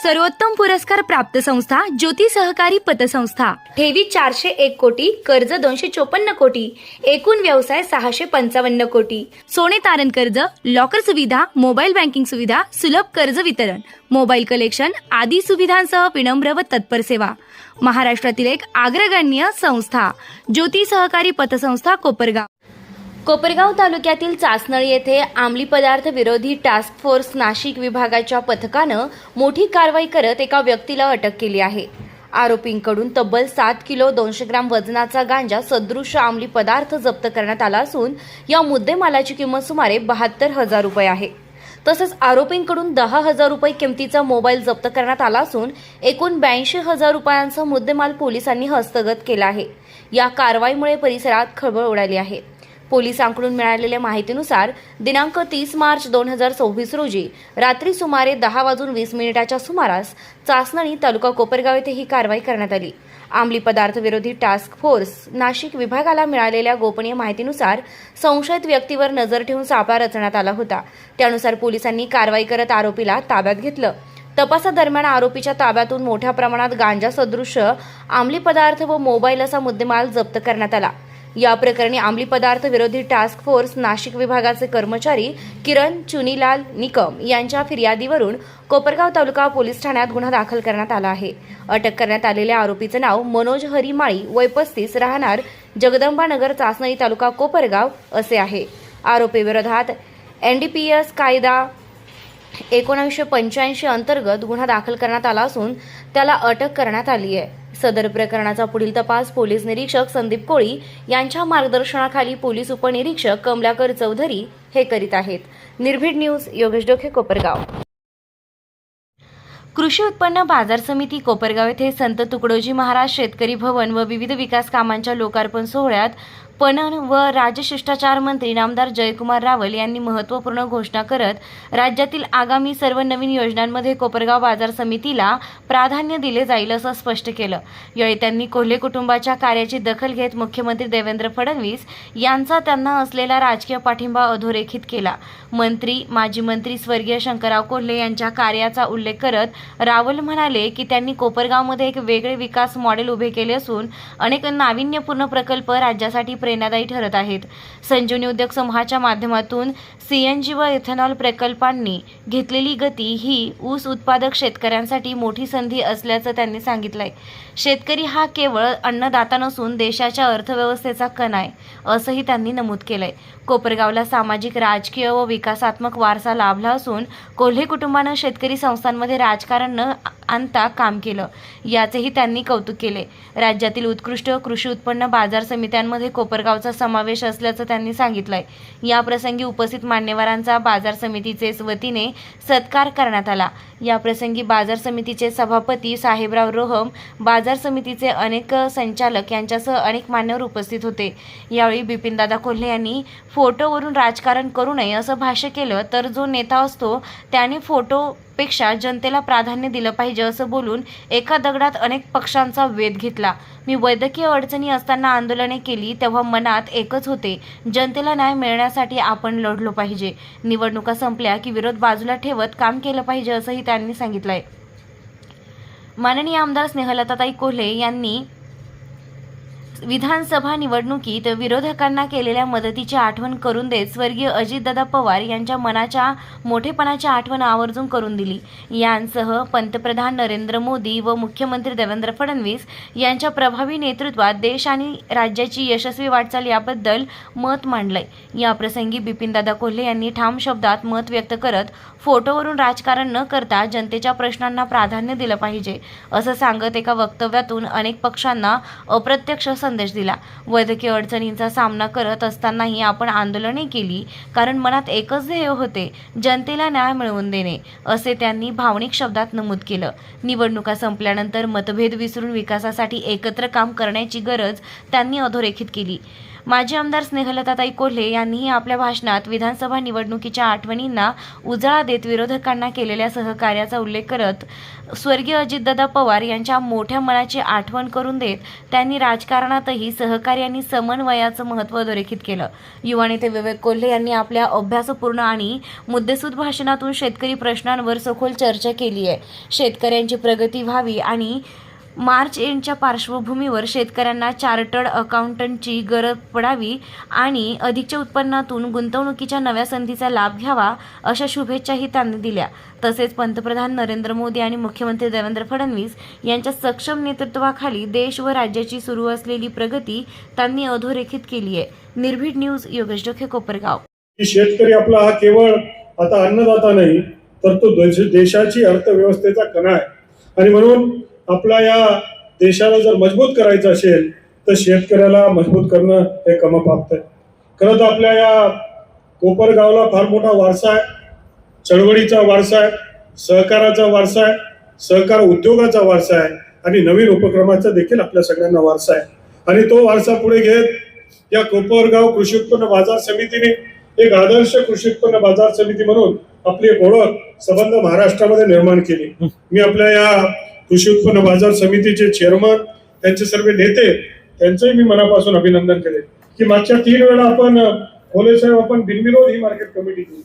सर्वोत्तम पुरस्कार प्राप्त संस्था ज्योती सहकारी पतसंस्था। ठेवी 401 कोटी, कर्ज 254 कोटी, एकूण व्यवसाय 655 कोटी। सोने तारण कर्ज, लॉकर सुविधा, मोबाईल बँकिंग सुविधा, सुलभ कर्ज वितरण, मोबाईल कलेक्शन आदी सुविधांसह विनम्र व तत्पर सेवा। महाराष्ट्रातील एक अग्रगण्य संस्था ज्योती सहकारी पतसंस्था कोपरगाव। कोपरगाव तालुक्यातील चासनळी येथे अंमली पदार्थ विरोधी टास्क फोर्स नाशिक विभागाच्या पथकानं मोठी कारवाई करत एका व्यक्तीला अटक केली आहे। आरोपींकडून तब्बल 7 किलो 200 ग्राम वजनाचा गांजा सदृश अंमली पदार्थ जप्त करण्यात आला असून या मुद्देमालाची किंमत सुमारे 72,000 रुपये आहे। तसेच आरोपींकडून 10,000 रुपये किमतीचा मोबाईल जप्त करण्यात आला असून एकूण 82,000 रुपयांचा मुद्देमाल पोलिसांनी हस्तगत केला आहे। या कारवाईमुळे परिसरात खळबळ उडाली आहे। पोलिसांकडून मिळालेल्या माहितीनुसार दिनांक 30 मार्च 2024 रोजी रात्री सुमारे 10:20 सुमारास चासनळी तालुका कोपरगाव येथे ही कारवाई करण्यात आली। अंमली पदार्थ विरोधी टास्क फोर्स नाशिक विभागाला मिळालेल्या गोपनीय माहितीनुसार संशयित व्यक्तीवर नजर ठेवून सापळा रचण्यात आला होता। त्यानुसार पोलिसांनी कारवाई करत आरोपीला ताब्यात घेतलं। तपासादरम्यान आरोपीच्या ताब्यातून मोठ्या प्रमाणात गांजा सदृश अंमली पदार्थ व मोबाईल असा मुद्देमाल जप्त करण्यात आला। या प्रकरणी अंमली पदार्थ विरोधी टास्क फोर्स नाशिक विभागाचे कर्मचारी किरण चुनीलाल निकम यांच्या फिर्यादीवरून कोपरगाव तालुका पोलीस ठाण्यात गुन्हा दाखल करण्यात आला आहे। अटक करण्यात आलेल्या आरोपीचे नाव मनोज हरी माळी, वय 35, राहणार जगदंबा नगर, चासनळी तालुका कोपरगाव असे आहे। आरोपीविरोधात NDPS कायदा 1985 अंतर्गत गुन्हा दाखल करण्यात आला असून त्याला अटक करण्यात आली आहे। सदर प्रकरणाचा पुढील तपास पोलीस निरीक्षक संदीप कोळी यांच्या मार्गदर्शनाखाली पोलीस उपनिरीक्षक कमलाकर चौधरी हे करीत आहेत। निर्भीड न्यूज, योगेश डोके, कोपरगाव। कृषी उत्पन्न बाजार समिती कोपरगाव येथे संत तुकडोजी महाराज शेतकरी भवन व विविध विकास कामांच्या लोकार्पण सोहळ्यात पणन व राजशिष्टाचार मंत्री नामदार जयकुमार रावल यांनी महत्त्वपूर्ण घोषणा करत राज्यातील आगामी सर्व नवीन योजनांमध्ये कोपरगाव बाजार समितीला प्राधान्य दिले जाईल असं स्पष्ट केलं। यावेळी त्यांनी कोल्हे कुटुंबाच्या कार्याची दखल घेत मुख्यमंत्री देवेंद्र फडणवीस यांचा त्यांना असलेला राजकीय पाठिंबा अधोरेखित केला। माजी मंत्री स्वर्गीय शंकरराव कोल्हे यांच्या कार्याचा उल्लेख करत रावल म्हणाले की त्यांनी कोपरगावमध्ये एक वेगळे विकास मॉडेल उभे केले असून अनेक नाविन्यपूर्ण प्रकल्प राज्यासाठी प्रेरणादायी ठरत आहेत। संजीवनी उद्योग समूहाच्या माध्यमातून CNG व इथेनॉल प्रकल्पांनी घेतलेली गती ही ऊस उत्पादक शेतकऱ्यांसाठी मोठी संधी असल्याचं त्यांनी सांगितलंय। शेतकरी हा केवळ अन्नदाता नसून देशाच्या अर्थव्यवस्थेचा कणा आहे असंही त्यांनी नमूद केलंय। कोपरगावला सामाजिक, राजकीय व विकासात्मक वारसा लाभला असून कोल्हे कुटुंबानं शेतकरी संस्थांमध्ये राजकारण न आणता काम केलं, याचेही त्यांनी कौतुक केले। राज्यातील उत्कृष्ट कृषी उत्पन्न बाजार समित्यांमध्ये कोपरगावचा समावेश असल्याचं त्यांनी सांगितलंय। या प्रसंगी उपस्थित मान्यवरांचा बाजार समितीचे वतीने सत्कार करण्यात आला। या प्रसंगी बाजार समितीचे सभापती साहेबराव रोहम, बाजार समितीचे अनेक संचालक यांच्यासह अनेक मान्यवर उपस्थित होते। यावेळी बिपिनदादा कोल्हे यांनी फोटोवरून राजकारण करू नये असं भाष्य केलं, तर जो नेता असतो त्याने फोटोपेक्षा जनतेला प्राधान्य दिलं पाहिजे असं बोलून एका दगडात अनेक पक्षांचा वेध घेतला। मी वैद्यकीय अडचणी असताना आंदोलने केली तेव्हा मनात एकच होते, जनतेला न्याय मिळण्यासाठी आपण लढलो पाहिजे। निवडणुका संपल्या की विरोध बाजूला ठेवत काम केलं पाहिजे असंही त्यांनी सांगितलंय। माननीय आमदार स्नेहलताताई कोल्हे यांनी विधानसभा निवडणुकीत विरोधकांना केलेल्या मदतीची आठवण करून देत स्वर्गीय अजितदादा पवार यांच्या मनाच्या मोठेपणाची आठवण आवर्जून करून दिली। यांसह पंतप्रधान नरेंद्र मोदी व मुख्यमंत्री देवेंद्र फडणवीस यांच्या प्रभावी नेतृत्वात देश आणि राज्याची यशस्वी वाटचाल याबद्दल मत मांडलंय। या प्रसंगी बिपिनदादा कोल्हे यांनी ठाम शब्दात मत व्यक्त करत फोटोवरून राजकारण न करता जनतेच्या प्रश्नांना प्राधान्य दिलं पाहिजे असं सांगत एका वक्तव्यातून अनेक पक्षांना अप्रत्यक्ष संदेश दिला। वैद्यकीय अडचणींचा सामना करत असतानाही आपण आंदोलने केली कारण मनात एकच ध्येय होते, जनतेला न्याय मिळवून देणे असे त्यांनी भावनिक शब्दात नमूद केलं। निवडणुका संपल्यानंतर मतभेद विसरून विकासासाठी एकत्र काम करण्याची गरज त्यांनी अधोरेखित केली। माजी आमदार स्नेहलताताई कोल्हे यांनीही आपल्या भाषणात विधानसभा निवडणुकीच्या आठवणींना उजाळा देत विरोधकांना केलेल्या सहकार्याचा उल्लेख करत स्वर्गीय अजितदादा पवार यांच्या मोठ्या मनाची आठवण करून देत त्यांनी राजकारणातही सहकार्य आणि समन्वयाचं महत्त्व अधोरेखित केलं. युवा नेते विवेक कोल्हे यांनी आपल्या अभ्यासपूर्ण आणि मुद्देसूद भाषणातून शेतकरी प्रश्नांवर सखोल चर्चा केली आहे. शेतकऱ्यांची प्रगती व्हावी आणि मार्च एंडच्या पार्श्वभूमीवर शेतकऱ्यांना चार्टर्ड अकाउंटंटची गरज पडावी आणि अधिकच्या उत्पन्नातून गुंतवणुकीच्या नव्या संधीचा लाभ घ्यावा अशा शुभेच्छाही त्यांनी दिल्या. तसेच पंतप्रधान नरेंद्र मोदी आणि मुख्यमंत्री देवेंद्र फडणवीस यांच्या सक्षम नेतृत्वाखाली देश व राज्याची सुरू असलेली प्रगती त्यांनी अधोरेखित केली आहे. निर्भीड न्यूज, योगेश डोके, कोपरगाव. शेतकरी आपला हा केवळ आता अन्नदाता नाही तर तो देशाची अर्थव्यवस्थेचा कणा आहे आणि म्हणून आपला या देशाला जर मजबूत करायचं असेल तर शेतकऱ्याला मजबूत करणं हे क्रमप्राप्त आहे. खरं तर आपल्या या कोपरगावला फार मोठा वारसा आहे, चळवळीचा वारसा आहे, सहकाराचा वारसा आहे, सहकार उद्योगाचा वारसा आहे आणि नवीन उपक्रमाचा देखील आपल्या सगळ्यांना वारसा आहे. आणि तो वारसा पुढे घेत या कोपरगाव कृषी उत्पन्न बाजार समितीने एक आदर्श कृषी उत्पन्न बाजार समिती म्हणून आपली एक ओळख संबंध महाराष्ट्रामध्ये निर्माण केली. मी आपल्या या कृषी उत्पन्न बाजार समितीचे चेअरमन, त्यांचे सर्व नेते, त्यांचंही मी मनापासून अभिनंदन केले की मागच्या 3 वेळा आपण खोले साहेब आपण बिनविरोध ही मार्केट कमिटी केली.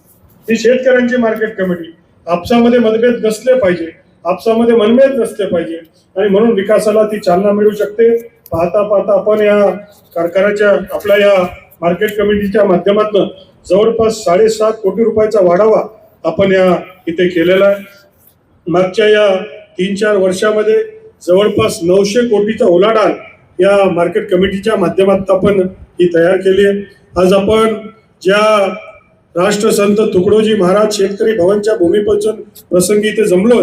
ही शेतकऱ्यांची मार्केट कमिटी. आपसामध्ये मतभेद नसले पाहिजे, आपसामध्ये मनभेद नसले पाहिजे आणि म्हणून विकासाला ती चालना मिळू शकते. पाहता पाहता आपण या कारखान्याच्या आपल्या या मार्केट कमिटीच्या माध्यमातून जवळपास 7.5 कोटी रुपयाचा वाढावा आपण या इथे केलेला आहे. मागच्या या 3-4 वर्षामध्ये जवळपास 900 कोटीचा उलाढाल या मार्केट कमिटीच्या माध्यमातून आपण ही तयार केली आहे. आज आपण ज्या राष्ट्रसंत तुकडोजी महाराज शेतकरी भवनच्या भूमिपूजन प्रसंगी इथे जमलो.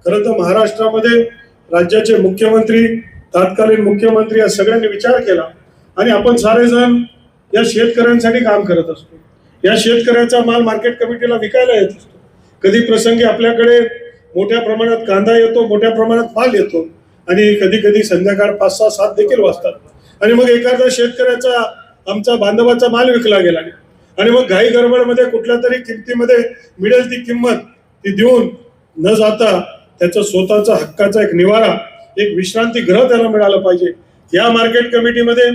खरं तर महाराष्ट्रामध्ये राज्याचे मुख्यमंत्री, तत्कालीन मुख्यमंत्री या सगळ्यांनी विचार केला आणि आपण सारेजण या शेतकऱ्यांसाठी काम करत असतो. या शेतकऱ्याचा माल मार्केट कमिटीला विकायला येत असतो. कधी प्रसंगी आपल्याकडे मोठ्या प्रमाणात कांदा येतो, मोठ्या प्रमाणात माल येतो आणि कधी कधी संध्याकाळ 5-6-7 देखील वाजतात आणि मग एखादा शेतकऱ्याचा आमचा बांधवाचा माल विकला गेला आणि मग घाई गडबडमध्ये कुठल्या तरी किमतीमध्ये मिळेल ती किंमत ती देऊन न जाता त्याचा स्वतःचा हक्काचा एक निवारा, एक विश्रांती गृह त्याला मिळालं पाहिजे. या मार्केट कमिटीमध्ये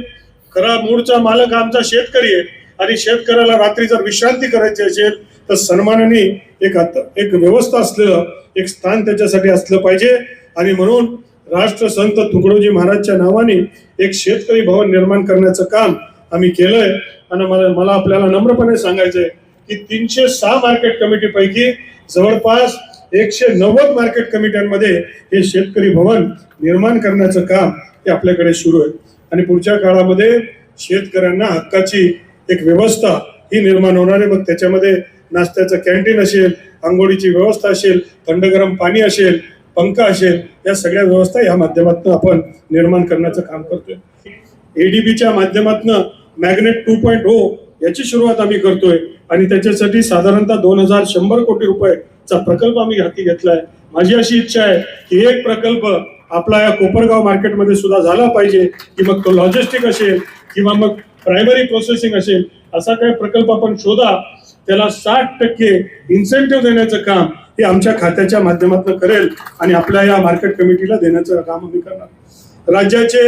खरा मूळचा मालक आमचा शेतकरी आहे आणि शेतकऱ्याला रात्री जर विश्रांती करायची असेल तर सन्मानाने एक व्यवस्था असलेलं एक स्थान त्याच्यासाठी असलं पाहिजे आणि म्हणून राष्ट्रसंत तुकडोजी महाराजच्या नावाने एक शेतकरी भवन निर्माण करण्याचं काम आम्ही केलंय. आणि मला आपल्याला नम्रपणे सांगायचंय की 306 मार्केट कमिटीपैकी जवळपास 190 मार्केट कमिट्यांमध्ये हे शेतकरी भवन निर्माण करण्याचं काम हे आपल्याकडे सुरू आहे आणि पुढच्या काळामध्ये शेतकऱ्यांना हक्काची एक व्यवस्था ही निर्माण होणार आहे. मग त्याच्यामध्ये नाश्त्याचं कॅन्टीन असेल, आंघोळीची व्यवस्था असेल, थंड गरम पाणी असेल, पंखा असेल, या सगळ्या व्यवस्था या माध्यमातून आपण निर्माण करण्याचं काम करतोय. एडीबीच्या माध्यमातून मॅग्नेट 2.0 याची सुरुवात आम्ही करतोय आणि त्याच्यासाठी साधारणतः 2100 कोटी रुपयाचा प्रकल्प आम्ही हाती घेतलाय. माझी अशी इच्छा आहे की एक प्रकल्प आपला या कोपरगाव मार्केटमध्ये सुद्धा झाला पाहिजे की मग तो लॉजिस्टिक असेल किंवा मग प्रायमरी प्रोसेसिंग असेल, असा काही प्रकल्प आपण शोधा. त्याला 60% इन्सेंटिव्ह देण्याचं काम हे आमच्या खात्याच्या माध्यमातून करेल आणि आपल्या या मार्केट कमिटीला देण्याचं काम आम्ही करणार. राज्याचे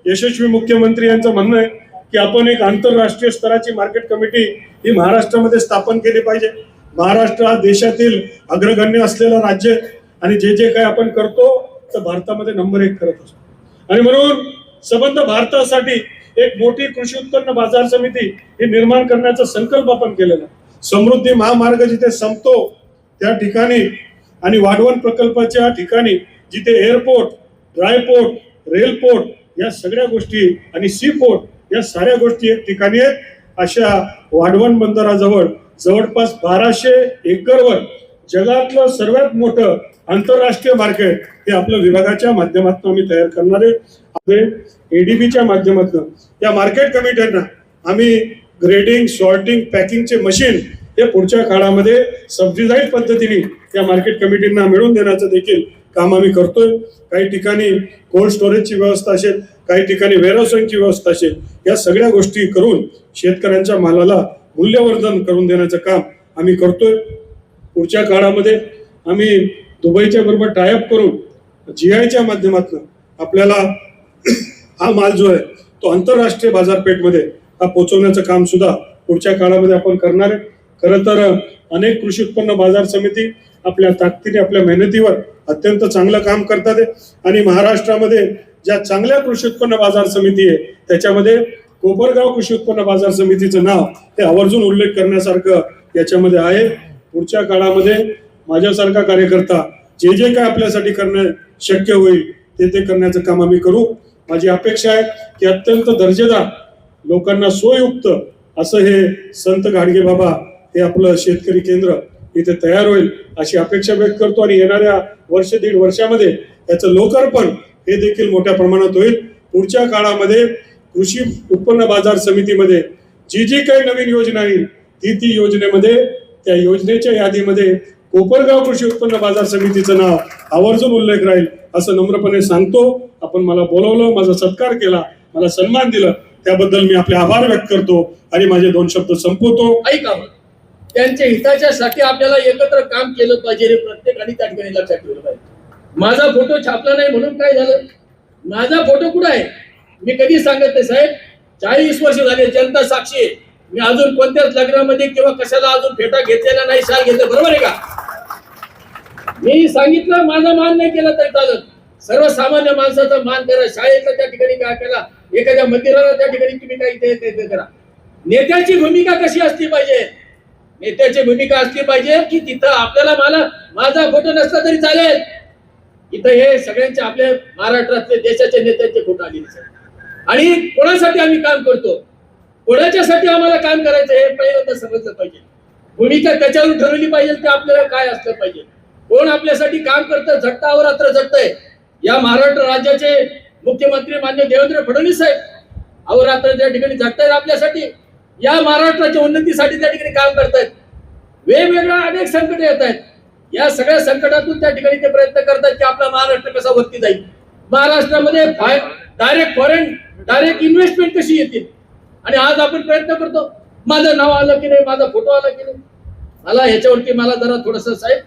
यशस्वी मुख्यमंत्री यांचं म्हणणं आहे की आपण एक आंतरराष्ट्रीय स्तराची मार्केट कमिटी ही महाराष्ट्रामध्ये स्थापन केली पाहिजे. महाराष्ट्र हा देशातील अग्रगण्य असलेलं राज्य आणि जे काही आपण करतो तर भारतामध्ये नंबर 1 करत असतो आणि म्हणून संबंध भारतासाठी एक मोठी कृषी उत्पन्न बाजार समिती ही निर्माण करण्याचा संकल्प आपण केलेला. समृद्धी महामार्ग जिथे संपतो त्या ठिकाणी आणि वाढवण प्रकल्पाच्या ठिकाणी जिथे एअरपोर्ट, ड्रायपोर्ट, रेलपोर्ट या सगळ्या गोष्टी आणि सी पोर्ट या साऱ्या गोष्टी एक ठिकाणी आहेत. अशा वाढवण बंदराजवळ जवळपास 1200 एकरवर जगातलं सर्वात मोठं आंतरराष्ट्रीय मार्केट हे आपल्या विभागाच्या माध्यमातून आम्ही तयार करणार आहे. एडीबीच्या माध्यमातून या मार्केट कमिट्यांना आम्ही ग्रेडिंग, सॉर्टिंग, पॅकिंगचे मशीन हे पुढच्या काळामध्ये सबसिडाईज पद्धतीने या मार्केट कमिटींना मिळवून देण्याचं देखील काम आम्ही करतोय. काही ठिकाणी कोल्ड स्टोरेजची व्यवस्था असेल, काही ठिकाणी वेअरहाऊसिंगची व्यवस्था असेल, या सगळ्या गोष्टी करून शेतकऱ्यांच्या मालाला मूल्यवर्धन करून देण्याचं काम आम्ही करतोय. पुढच्या काळामध्ये आम्ही दुबईच्या बरोबर टायअप करून GIच्या माध्यमातून आपल्याला हा माल जो आहे तो आंतरराष्ट्रीय बाजारपेठमध्ये हा पोहोचवण्याचं काम सुद्धा पुढच्या काळामध्ये आपण करणार आहे. खरं तर अनेक कृषी उत्पन्न बाजार समिती आपल्या ताकदीने, आपल्या मेहनतीवर अत्यंत चांगलं काम करतात आहे. आणि महाराष्ट्रामध्ये ज्या चांगल्या कृषी उत्पन्न बाजार समिती आहे त्याच्यामध्ये कोपरगाव कृषी उत्पन्न बाजार समितीचं नाव हे आवर्जून उल्लेख करण्यासारखं याच्यामध्ये आहे. पुढच्या काळामध्ये माझ्यासारखा कार्यकर्ता जे जे काय आपल्यासाठी करणं शक्य होईल ते करण्याचं काम आम्ही करू. माझी अपेक्षा आहे की अत्यंत दर्जेदार, लोकांना सोययुक्त असं हे संत गाडगे बाबा हे आपलं शेतकरी केंद्र इथे तयार होईल अशी अपेक्षा व्यक्त करतो. आणि येणाऱ्या वर्ष दीड वर्षामध्ये याचं लोकार्पण हे देखील मोठ्या प्रमाणात होईल. पुढच्या काळामध्ये कृषी उत्पन्न बाजार समितीमध्ये जी काही नवीन योजना येईल ती योजनेमध्ये, त्या योजनेच्या यादीमध्ये कोपरगाव कृषी उत्पन्न बाजार समितीचं नाव आवर्जून उल्लेख राहील असं नम्रपणे सांगतो. आपण मला बोलवलं, माझा सत्कार केला, मला सन्मान दिला, त्याबद्दल मी आपले आभार व्यक्त करतो आणि माझे 2 शब्द संपवतो. ऐका, त्यांच्या हिताच्यासाठी आपल्याला एकत्र काम केलं पाहिजे रे, प्रत्येकाने त्या ठिकाणी लक्षात ठेवलं पाहिजे. माझा फोटो छापला नाही म्हणून काय झालं? माझा फोटो कुठं आहे? मी कधी सांगत नाही साहेब, 40 वर्ष झाले, जनता साक्षी आहे. मी अजून कोणत्याच लग्नामध्ये किंवा कशाला अजून फेटा घेतलेला नाही, शाल घेतलं, बरोबर आहे का? मी सांगितलं माझा मान नाही केला तरी चालत. सर्वसामान्य माणसाचा मान करा. शाळेतला त्या ठिकाणी काय केला, एखाद्या मंदिराला त्या ठिकाणी तुम्ही काही ते करा. नेत्याची भूमिका कशी असली पाहिजे? नेत्याची भूमिका असली पाहिजे की तिथं आपल्याला माझा फोटो नसला तरी चालेल. इथं हे सगळ्यांचे, आपल्या महाराष्ट्रातले, देशाच्या नेत्यांचे फोटो आलेले. आणि कोणासाठी आम्ही काम करतो, कोणाच्यासाठी आम्हाला काम करायचं हे पहिल्यांदा समजलं पाहिजे. भूमिका त्याच्यावर ठरवली पाहिजे की आपल्याला काय असलं पाहिजे. कोण आपल्यासाठी काम करतं, झटतं, अहोरात्र झटतंय. या महाराष्ट्र राज्याचे मुख्यमंत्री मान्य देवेंद्र फडणवीस साहेब अहोरात्र त्या ठिकाणी झटतायत आपल्यासाठी. या महाराष्ट्राच्या उन्नतीसाठी त्या ठिकाणी काम करतायत. वेगवेगळ्या अनेक संकट येत आहेत. या सगळ्या संकटातून त्या ठिकाणी ते प्रयत्न करतात की आपला महाराष्ट्र कसा वरती जाईल. महाराष्ट्रामध्ये डायरेक्ट इन्व्हेस्टमेंट कशी येतील. आणि आज आपण प्रयत्न करतो, माझं नाव आलं की नाही, माझा फोटो आला की नाही. मला ह्याच्यावरती जरा थोडस साहेब,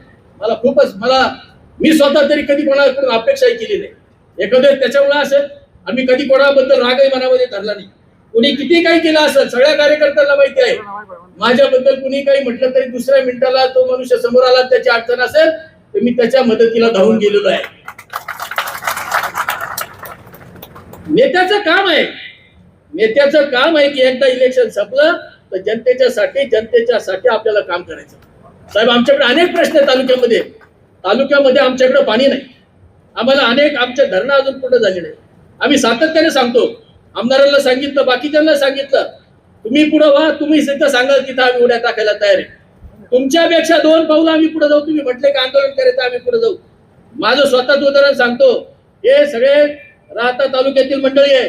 मी स्वतः तरी कधी कोणाकडून अपेक्षाही केली नाही. एखादं त्याच्यामुळे असेल, आम्ही कधी कोणाबद्दल रागही मनामध्ये धरला नाही. कुणी किती काही केलं असेल, सगळ्या कार्यकर्त्यांना माहिती आहे. माझ्याबद्दल कुणी काही म्हटलं तरी दुसऱ्या मिनिटाला तो मनुष्य समोर आला, त्याची अडचण असेल तर मी त्याच्या मदतीला धावून गेलेलो आहे. नेत्याचं काम आहे की एकदा इलेक्शन संपलं तर जनतेच्यासाठी आपल्याला काम करायचं. साहेब, आमच्याकडे अनेक प्रश्न आहेत तालुक्यामध्ये आमच्याकडे पाणी नाही. आम्हाला आमच्या धरणं अजून पूर्ण झाले नाही. आम्ही सातत्याने सांगतो, आमदारांना सांगितलं, बाकीच्यांना सांगितलं, तुम्ही पुढे व्हा, तुम्ही सिद्ध सांगाल तिथं आम्ही उड्या टाकायला तयार आहे. तुमच्यापेक्षा 2 पावलं आम्ही पुढे जाऊ. तुम्ही म्हटले की आंदोलन करायचं, आम्ही पुढे जाऊ. माझं स्वतःच उदाहरण सांगतो. हे सगळे राहता तालुक्यातील मंडळी आहे.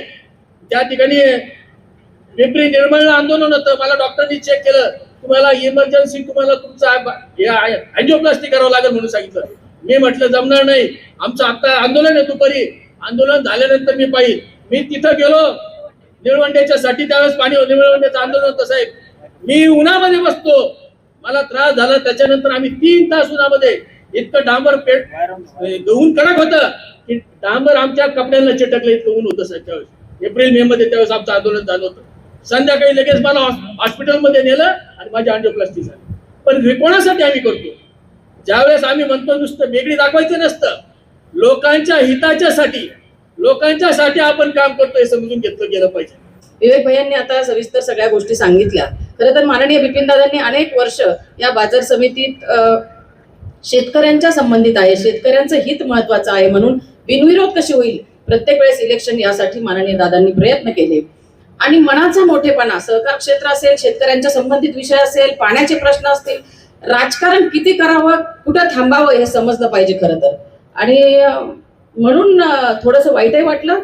त्या ठिकाणी पिंपरी निर्मळ आंदोलन होतं. मला डॉक्टरनी चेक केलं, तुम्हाला इमर्जन्सी, तुम्हाला तुमचं अँजिओप्लास्टी करावं लागेल म्हणून सांगितलं. मी म्हटलं जमणार नाही, आमचं आता आंदोलन आहे दुपारी. आंदोलन झाल्यानंतर मी पाहिजे. मी तिथं गेलो निळवंड्याच्या साठी, त्यावेळेस निळवंड्याचं आंदोलन होतं साहेब. मी उन्हामध्ये बसतो, मला त्रास झाला. त्याच्यानंतर आम्ही 3 तास उन्हामध्ये, इतकं डांबर ऊन कडक होतं की डांबर आमच्या कपड्यांना चिटकलं, इतकं ऊन होतं साहेब. त्यावेळेस एप्रिल मे मध्ये त्यावेळेस आमचं आंदोलन झालं होतं. संध्याकाळी लगेच मला हॉस्पिटलमध्ये नेलं आणि माझी अँजिओप्लास्टी झाली. पण कोणासाठी आम्ही करतो? ज्यावेळेस आम्ही म्हणतो नुसतं वेगळी दाखवायचं नसतं, लोकांच्या हिताच्यासाठी आपण काम करतोय समजून घेतलं गेलं पाहिजे. विवेक भैयांनी आता सविस्तर सगळ्या गोष्टी सांगितल्या. खरं तर माननीय बिपिनदादांनी अनेक वर्ष या बाजार समितीत शेतकऱ्यांच्या संबंधित आहे, शेतकऱ्यांचं हित महत्वाचं आहे म्हणून बिनविरोध कशी होईल प्रत्येक वेळेस इलेक्शन यासाठी माननीय दादांनी प्रयत्न केले. आणि मनाचा मोठेपणा, सहकार क्षेत्र असेल, शेतकऱ्यांच्या संबंधित विषय असेल, पाण्याचे प्रश्न असतील, राजकारण किती करावं, कुठं थांबावं हे समजलं पाहिजे खरं तर. आणि म्हणून थोडंसं वाईटही वाटलं.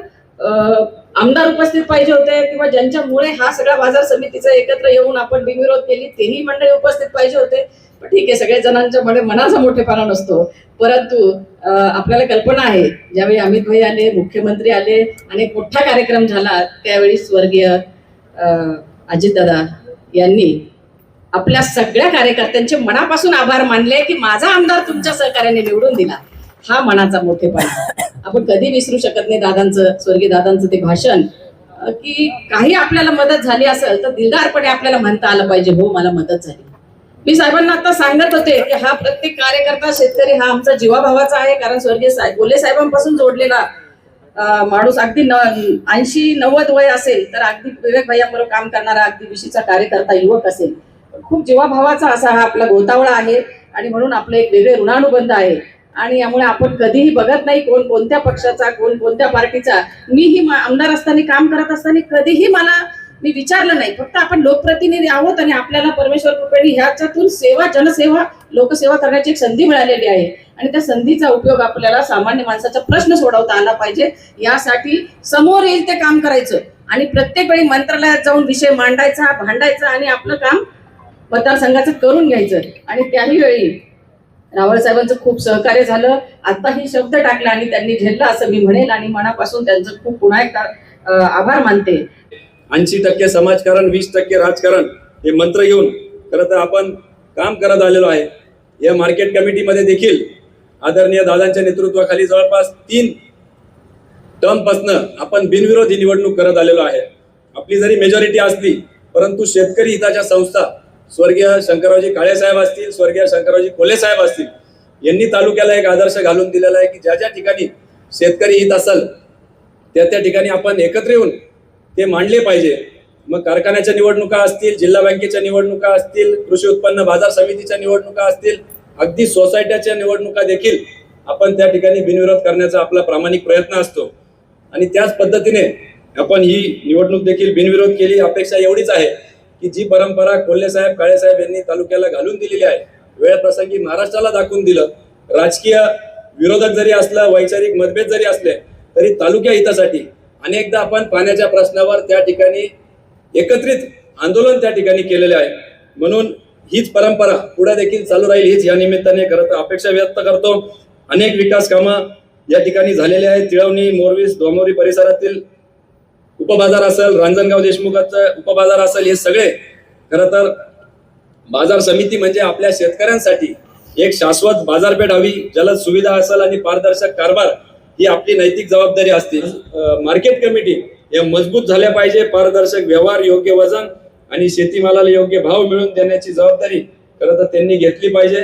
आमदार उपस्थित पाहिजे होते किंवा ज्यांच्यामुळे हा सगळा बाजार समितीचा एकत्र येऊन आपण बिनविरोध केली तेही मंडळी उपस्थित पाहिजे होते. पण ठीक आहे, सगळ्या जणांच्या मनाचा मोठेपणा नसतो. परंतु आपल्याला कल्पना आहे, ज्यावेळी अमित भाई आले, मुख्यमंत्री आले आणि एक मोठा कार्यक्रम झाला, त्यावेळी स्वर्गीय अजितदादा यांनी आपल्या सगळ्या कार्यकर्त्यांचे मनापासून आभार मानले की माझा आमदार तुमच्या सहकार्याने निवडून दिला. हा मनाचा मोठेपणा आपण कधी विसरू शकत नाही. दादांचं, स्वर्गीय दादांचं ते भाषण, की काही आपल्याला मदत झाली असेल तर दिलदारपणे आपल्याला म्हणता आलं पाहिजे, हो मला मदत झाली. मी साहेबांना आता सांगत होते की हा प्रत्येक कार्यकर्ता, शेतकरी हा आमचा जीवाभावाचा आहे. कारण स्वर्गीय बोले साहेबांपासून जोडलेला माणूस, अगदी 80-90 वय असेल तर अगदी विवेक भैयाबरोबर काम करणारा अगदी विशीचा कार्यकर्ता युवक असेल, खूप जीवाभावाचा असा हा आपला गोतावळा आहे. आणि म्हणून आपलं एक वेगळे ऋणानुबंध आहे. आणि यामुळे आपण कधीही बघत नाही कोण कोणत्या पक्षाचा, कोण कोणत्या पार्टीचा. मीही आमदार असताना, काम करत असताना कधीही मी विचारलं नाही. फक्त आपण लोकप्रतिनिधी आहोत आणि आपल्याला परमेश्वर कृपेने ह्याच्यातून सेवा, जनसेवा, लोकसेवा करण्याची एक संधी मिळालेली आहे. आणि त्या संधीचा उपयोग आपल्याला सामान्य माणसाचा प्रश्न सोडवता आला पाहिजे, यासाठी समोर येईल ते काम करायचं. आणि प्रत्येक वेळी मंत्रालयात जाऊन विषय मांडायचा, भांडायचा आणि आपलं काम मतदारसंघाचं करून घ्यायचं. आणि त्याही वेळी रावळ साहेबांचं खूप सहकार्य झालं. आताही शब्द टाकला आणि त्यांनी झेलला असं मी म्हणेल. आणि मनापासून त्यांचं खूप पुन्हा एकदा आभार मानते. 80% समाजकारण, 20% राजकारण हे मंत्र घेऊन खरं तर आपण काम करत आलेलो आहे. या मार्केट कमिटीमध्ये देखील आदरणीय दादांच्या नेतृत्वाखाली जवळपास 3 टर्मपासनं आपण बिनविरोधी निवडणूक करत आलेलो आहे. आपली जरी मेजॉरिटी असली, परंतु शेतकरी हिताच्या संस्था, स्वर्गीय शंकररावजी काळे साहेब असतील, स्वर्गीय शंकररावजी कोल्हे साहेब असतील, यांनी तालुक्याला एक आदर्श घालून दिलेला आहे की ज्या ज्या ठिकाणी शेतकरी हित असेल त्या ठिकाणी आपण एकत्र येऊन ते मांडले पाहिजे. मग कारखान्याच्या निवडणुका असतील, जिल्हा बँकेच्या निवडणुका असतील, कृषी उत्पन्न बाजार समितीच्या निवडणुका असतील, अगदी सोसायट्याच्या निवडणुका देखील आपण त्या ठिकाणी बिनविरोध करण्याचा आपला प्रामाणिक प्रयत्न असतो. आणि त्याच पद्धतीने आपण ही निवडणूक देखील बिनविरोध केली. अपेक्षा एवढीच आहे की जी परंपरा कोल्हे साहेब, काळे साहेब यांनी तालुक्याला घालून दिलेली आहे, वेळ प्रसंगी महाराष्ट्राला दाखवून दिलं. राजकीय विरोधक जरी असलं, वैचारिक मतभेद जरी असले तरी तालुक्या हितासाठी अनेकदा आपण पाण्याच्या प्रश्नावर त्या ठिकाणी एकत्रित आंदोलन त्या ठिकाणी केलेले आहे. म्हणून हीच परंपरा पुढे देखील चालू राहील, हीच या निमित्ताने खरं तर अपेक्षा व्यक्त करतो. अनेक विकास कामं या ठिकाणी झालेली आहेत. तिळवणी, मोरवीस, डोंबिवली परिसरातील उपबाजार असेल, रांजणगाव देशमुखाचं उपबाजार असेल, हे सगळे खरं तर बाजार समिती म्हणजे आपल्या शेतकऱ्यांसाठी एक शाश्वत बाजारपेठ हवी, जलद सुविधा असेल आणि पारदर्शक कारभार ही आपली नैतिक जबाबदारी असते. मार्केट कमिटी या मजबूत झाल्या पाहिजे. पारदर्शक व्यवहार, योग्य वजन आणि शेतीमालाला योग्य भाव मिळवून देण्याची जबाबदारी खरं तर त्यांनी घेतली पाहिजे.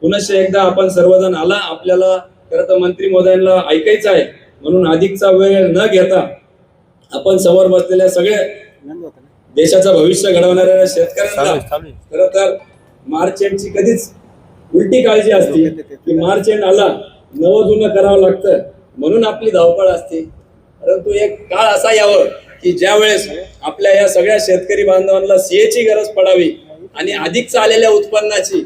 पुनश्च एकदा आपण सर्वजण आला, आपल्याला खरं तर मंत्री महोदयांना ऐकायचं आहे. म्हणून अधिकचा वेळ न घेता आपण समोर बसलेल्या सगळे देशाचं भविष्य घडवणाऱ्या शेतकऱ्यांना खरं तर मार्च एंडची कधीच उलटी काळजी असते की मार्च एंड आला, नवं जुनं करावं लागतं, म्हणून आपली धावपळ असते. परंतु एक काळ असा यावं की ज्या वेळेस आपल्या या सगळ्या शेतकरी बांधवांना सीएची गरज पडावी आणि अधिकचा आलेल्या उत्पन्नाची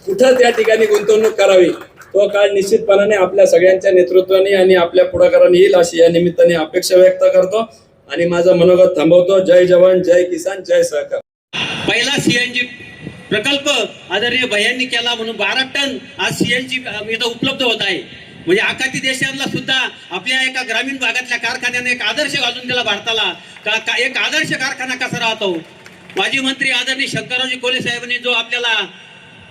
कुठं त्या ठिकाणी गुंतवणूक करावी, तो काळ निश्चितपणाने आपल्या सगळ्यांच्या नेतृत्वाने आणि आपल्या पुढाकाराने येईल अशी या निमित्ताने अपेक्षा व्यक्त करतो आणि माझं मनोगत थांबवतो. जय जवान, जय किसान, जय सहकार. पहिला सीएनजी प्रकल्प आदरणीय भैयांनी केला म्हणून 12 टन आज सीएनजी इथं उपलब्ध होत आहे. म्हणजे आखाती देशांना सुद्धा आपल्या एका ग्रामीण भागातल्या कारखान्याने एक आदर्श घालून दिला भारताला. एक आदर्श कारखाना कसा राहतो. माजी मंत्री आदरणीय शंकररावजी कोल्हे साहेबांनी जो आपल्याला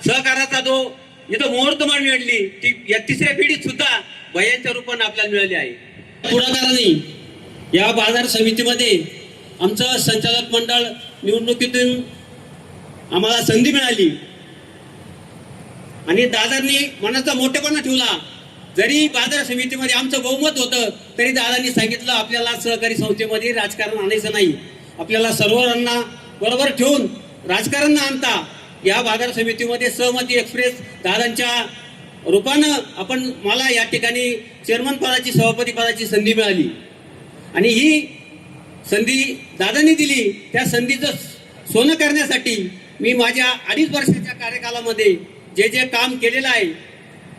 सहकाराचा जो इथं मुहूर्तमान मिळली, ती या 3ऱ्या पिढीत सुद्धा भैयांच्या रूपाने आपल्याला मिळाली आहे. पुढाकाराने या बाजार समितीमध्ये आमचं संचालक मंडळ निवडणुकीतून आम्हाला संधी मिळाली आणि दादांनी मनाचा मोठेपणा ठेवला. जरी बाजार समितीमध्ये आमचं बहुमत होतं तरी दादांनी सांगितलं आपल्याला सहकारी संस्थेमध्ये राजकारण आणायचं नाही, आपल्याला सर्वांना बरोबर ठेवून राजकारण आणता या बाजार समितीमध्ये सहमती एक्सप्रेस दादांच्या रूपानं आपण मला या ठिकाणी चेअरमन पदाची, सभापती पदाची संधी मिळाली आणि ही संधी दादांनी दिली. त्या संधीचं सोनं करण्यासाठी मी माझ्या 2.5 वर्षाच्या कार्यकालामध्ये जे जे काम केलेलं आहे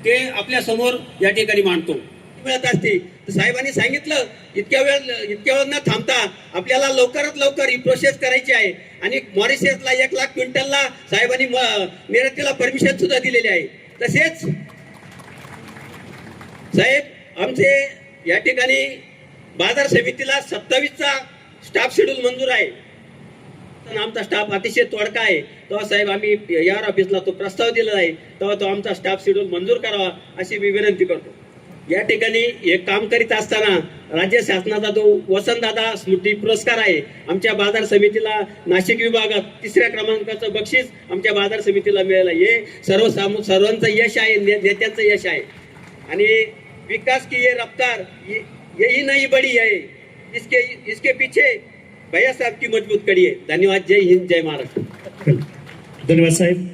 ते आपल्या समोर या ठिकाणी मांडतो. मिळत असते तर साहेबांनी सांगितलं इतक्या वेळ न थांबता आपल्याला लवकरात लवकर ही प्रोसेस करायची आहे आणि मॉरिशसला 1 लाख क्विंटलला साहेबांनी निर्यातीला परमिशन सुद्धा दिलेली आहे. तसेच साहेब आमचे या ठिकाणी बाजार समितीला 27चा स्टाफ शेड्यूल मंजूर आहे. आमचा स्टाफ अतिशय तोडका आहे. तेव्हा साहेब आम्ही यार ऑफिसला तो प्रस्ताव दिला आहे तेव्हा तो आमचा स्टाफ शेड्यूल मंजूर करावा अशी मी विनंती करतो. या ठिकाणी हे काम करीत असताना राज्य शासनाचा जो वसंतदादा स्मृती पुरस्कार आहे आमच्या बाजार समितीला नाशिक विभागात 3ऱ्या क्रमांकाचं बक्षीस आमच्या बाजार समितीला मिळालं. हे सर्वांचं यश आहे, नेत्यांचं यश आहे. आणि विकास की ये रफ्तार यही नहीं बड़ी है, इसके पीछे भैया साहब की मजबूत कड़ी है. धन्यवाद. जय हिंद, जय महाराष्ट्र. धन्यवाद साहेब.